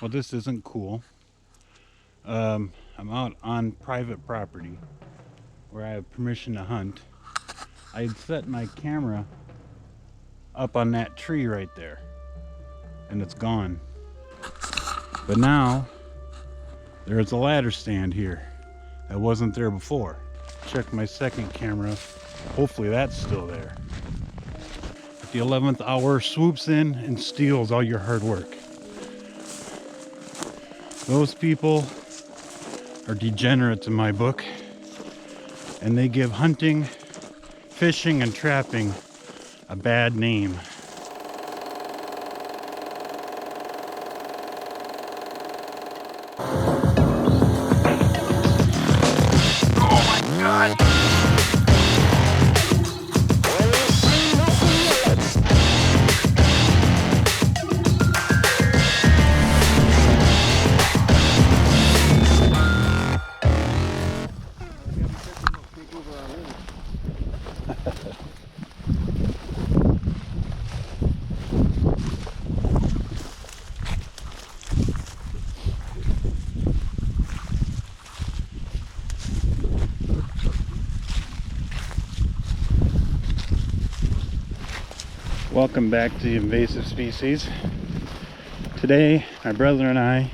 Well, this isn't cool. I'm out on private property where I have permission to hunt. I had set my camera up on that tree right there, and it's gone. But now there's a ladder stand here that wasn't there before. Check my second camera. Hopefully that's still there. At the 11th hour, swoops in and steals all your hard work. Those people are degenerates in my book, and they give hunting, fishing, and trapping a bad name. Oh my god! Welcome back to the Invasive Species. Today, my brother and I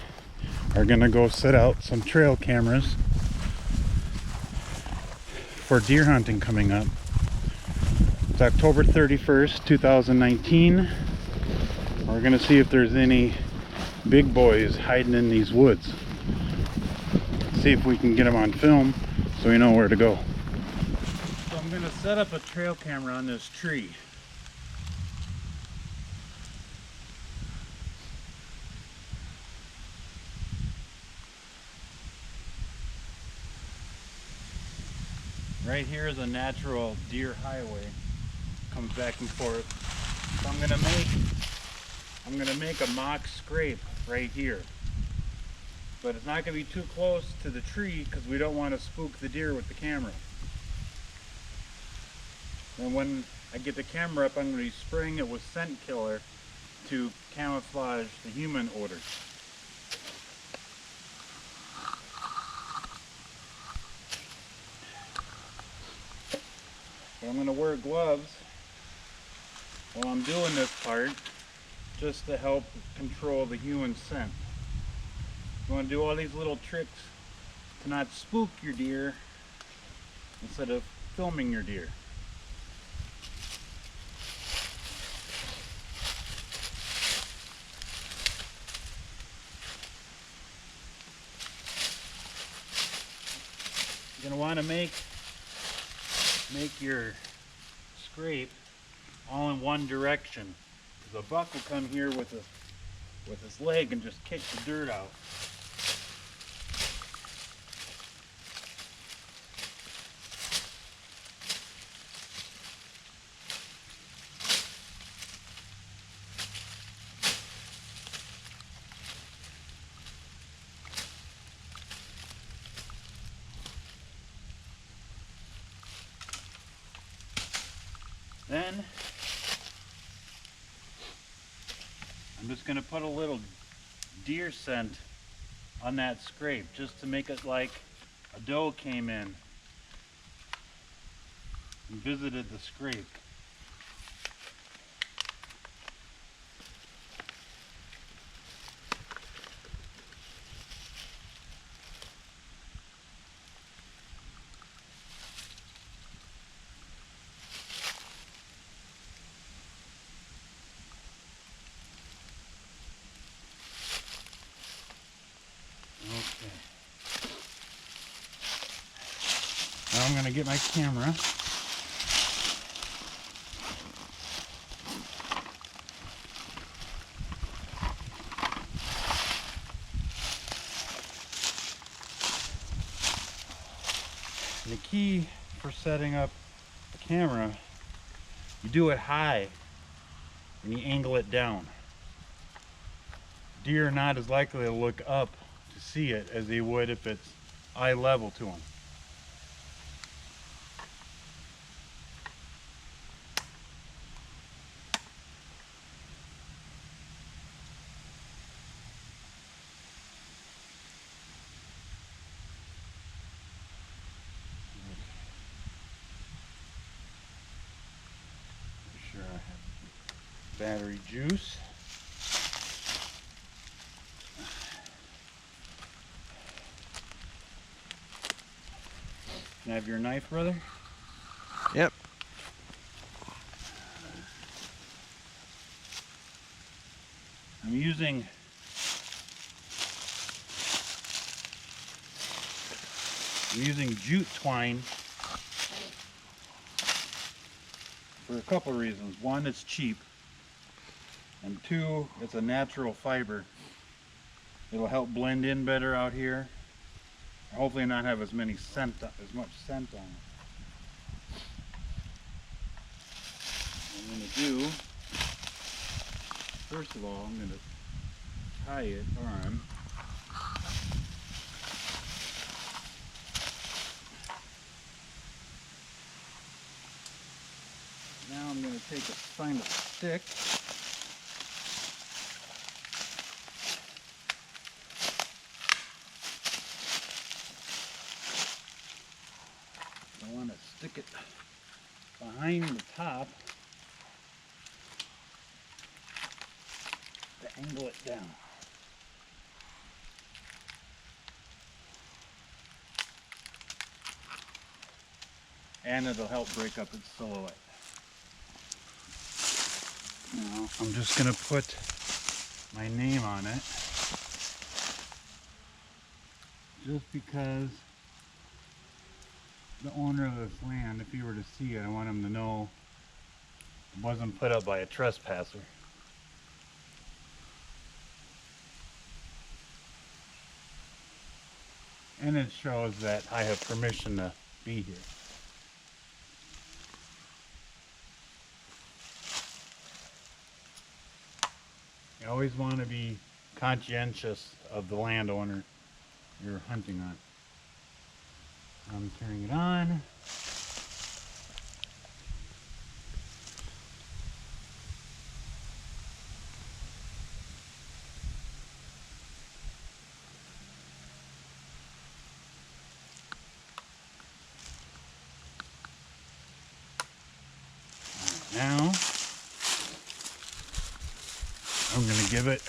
are gonna go set out some trail cameras for deer hunting coming up. It's October 31st, 2019. We're gonna see if there's any big boys hiding in these woods. See if we can get them on film so we know where to go. So I'm gonna set up a trail camera on this tree. Right here is a natural deer highway. Comes back and forth. So I'm gonna make a mock scrape right here. But it's not gonna be too close to the tree because we don't want to spook the deer with the camera. And when I get the camera up, I'm gonna be spraying it with scent killer to camouflage the human odor. But I'm going to wear gloves while I'm doing this part just to help control the human scent. You want to do all these little tricks to not spook your deer instead of filming your deer. You're going to want to make your scrape all in one direction, because a buck will come here with his leg and just kick the dirt out. Then I'm just going to put a little deer scent on that scrape just to make it like a doe came in and visited the scrape. Okay. Now I'm going to get my camera. And the key for setting up the camera, you do it high and you angle it down. Deer are not as likely to look up to see it as they would if it's eye level to them. battery juice. Can I have your knife, brother? Yep. I'm using jute twine for a couple of reasons. One, it's cheap, and two, it's a natural fiber. It'll help blend in better out here. Hopefully not have as much scent on it. What I'm going to do, first of all, I'm going to tie it on. Now I'm going to find a stick. I want to stick it behind the top to angle it down. And it'll help break up its silhouette. Now I'm just going to put my name on it, just because the owner of this land, if he were to see it, I want him to know it wasn't put up by a trespasser. And it shows that I have permission to be here. You always want to be conscientious of the landowner you're hunting on. I'm turning it on. Now I'm going to give it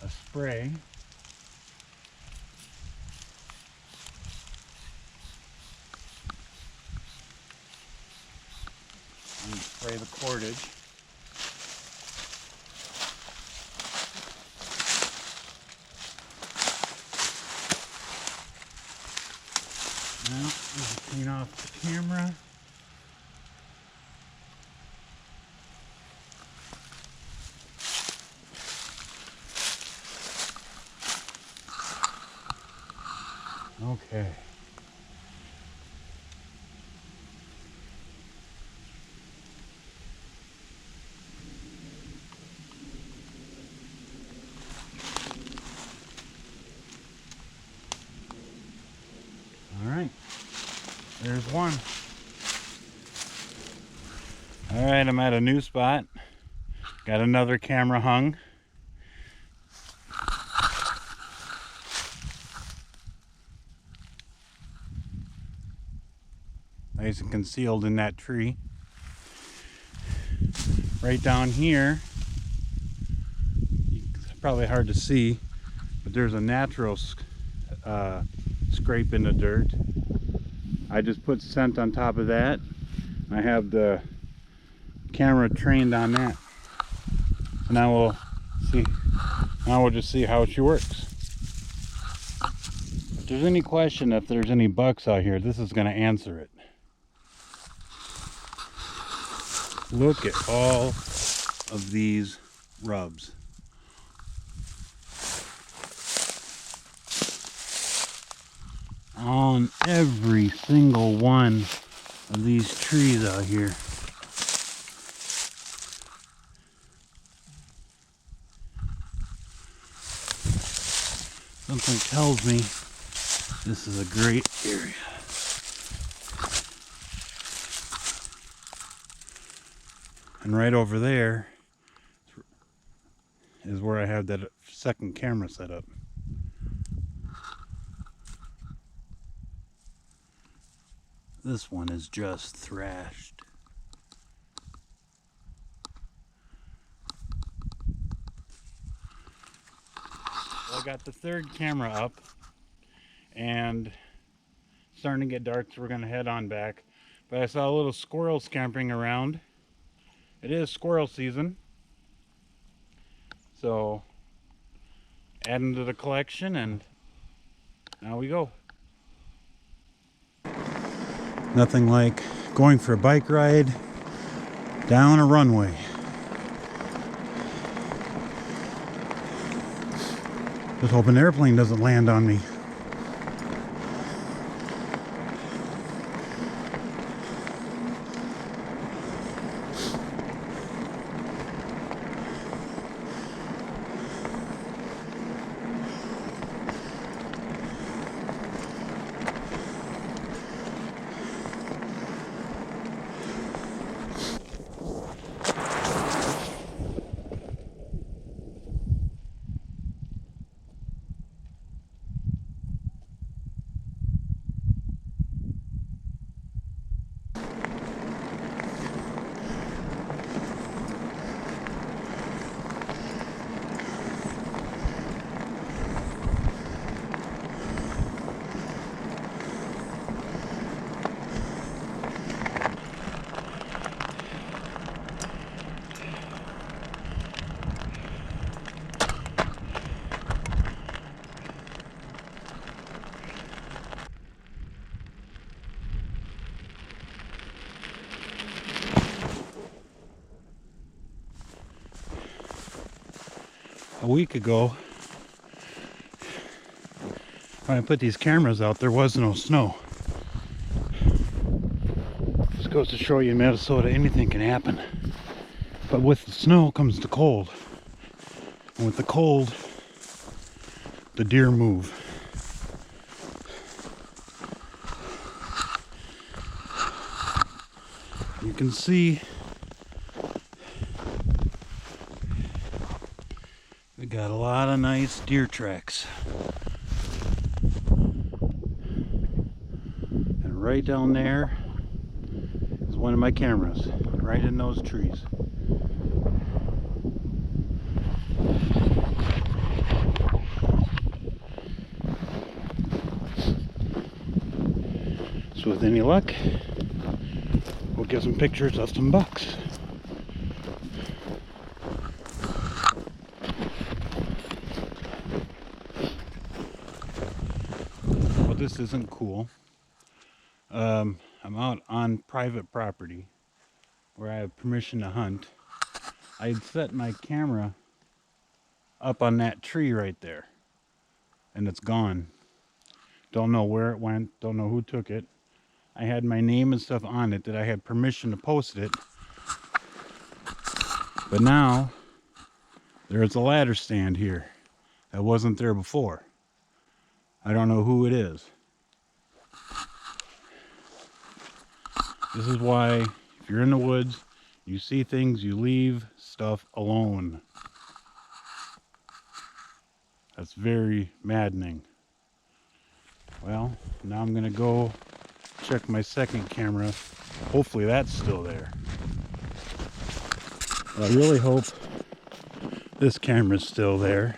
a spray. And spray the cordage. Now, let's clean off the camera. Okay. All right. There's one. All right, I'm at a new spot. Got another camera hung. Nice and concealed in that tree. Right down here, it's probably hard to see, but there's a natural scrape in the dirt. I just put scent on top of that. I have the camera trained on that. So now we'll see. Now we'll just see how she works. If there's any question if there's any bucks out here, this is going to answer it. Look at all of these rubs. On every single one of these trees out here. Something tells me this is a great area. And right over there is where I have that second camera set up. This one is just thrashed. I got the third camera up, and it's starting to get dark, so we're gonna head on back. But I saw a little squirrel scampering around. It is squirrel season, so adding to the collection, and now we go. Nothing like going for a bike ride down a runway. Just hope an airplane doesn't land on me. A week ago, when I put these cameras out, there was no snow. This goes to show you in Minnesota, anything can happen. But with the snow comes the cold. And with the cold, the deer move. You can see we got a lot of nice deer tracks. And right down there is one of my cameras, right in those trees. So with any luck, we'll get some pictures of some bucks. Well, this isn't cool. I'm out on private property where I have permission to hunt. I had set my camera up on that tree right there, and it's gone. Don't know where it went, don't know who took it. I had my name and stuff on it that I had permission to post it. But now there's a ladder stand here that wasn't there before. I don't know who it is. This is why if you're in the woods, you see things, you leave stuff alone. That's very maddening. Well, now I'm gonna go check my second camera. Hopefully that's still there. But I really hope this camera's still there,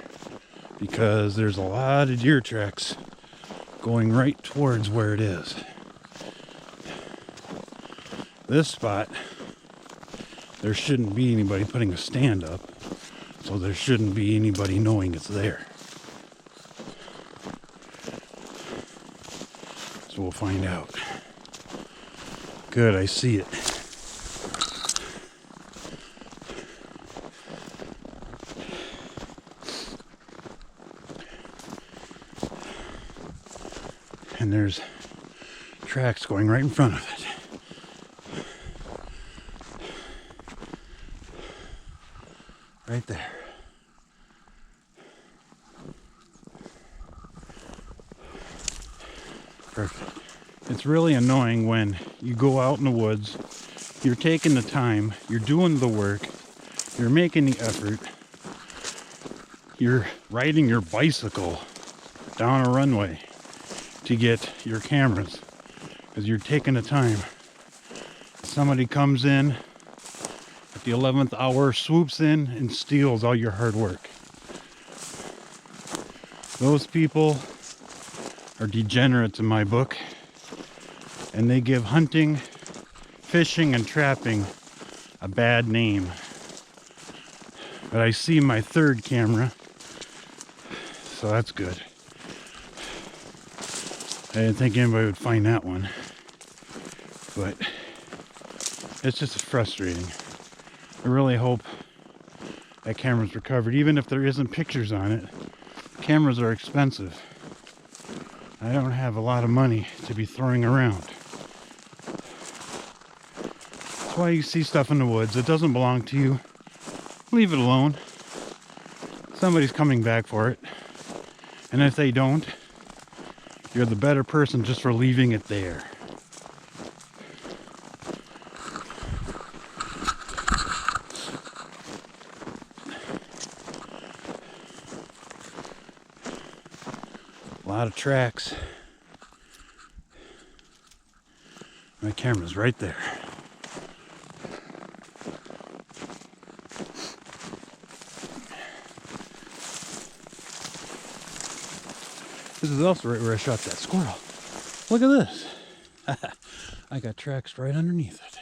because there's a lot of deer tracks going right towards where it is. This spot, there shouldn't be anybody putting a stand up, so there shouldn't be anybody knowing it's there. So we'll find out. Good, I see it. And there's tracks going right in front of it. Right there. Perfect. It's really annoying when you go out in the woods, you're taking the time, you're doing the work, you're making the effort, you're riding your bicycle down a runway to get your cameras, because you're taking the time. Somebody comes in at the 11th hour, swoops in and steals all your hard work. Those people are degenerates in my book, and they give hunting, fishing, and trapping a bad name. But I see my third camera, so that's good. I didn't think anybody would find that one, but it's just frustrating. I really hope that camera's recovered, even if there isn't pictures on it. Cameras are expensive. I don't have a lot of money to be throwing around. That's why you see stuff in the woods. It doesn't belong to you. Leave it alone. Somebody's coming back for it. And if they don't, you're the better person just for leaving it there. A lot of tracks. My camera's right there. This is also right where I shot that squirrel. Look at this. I got tracks right underneath it.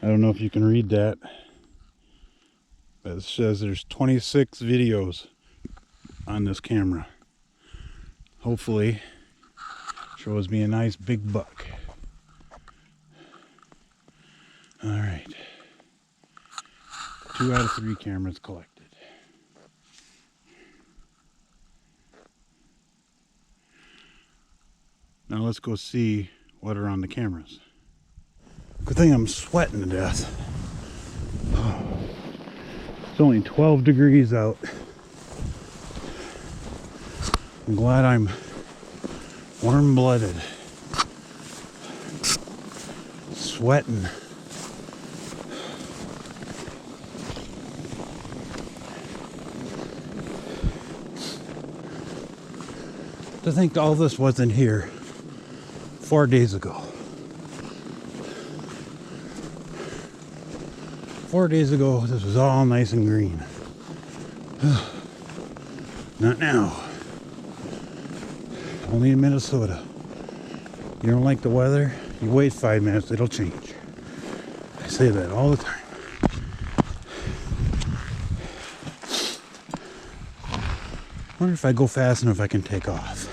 I don't know if you can read that, but it says there's 26 videos on this camera. Hopefully, shows me a nice big buck. All right. 2 out of 3 cameras collected. Now let's go see what are on the cameras. Good thing I'm sweating to death. It's only 12 degrees out. I'm glad I'm warm-blooded. Sweating. To think all this wasn't here 4 days ago. 4 days ago, this was all nice and green. Not now. Only in Minnesota. You don't like the weather? You wait 5 minutes, it'll change. I say that all the time. Wonder if I go fast enough I can take off.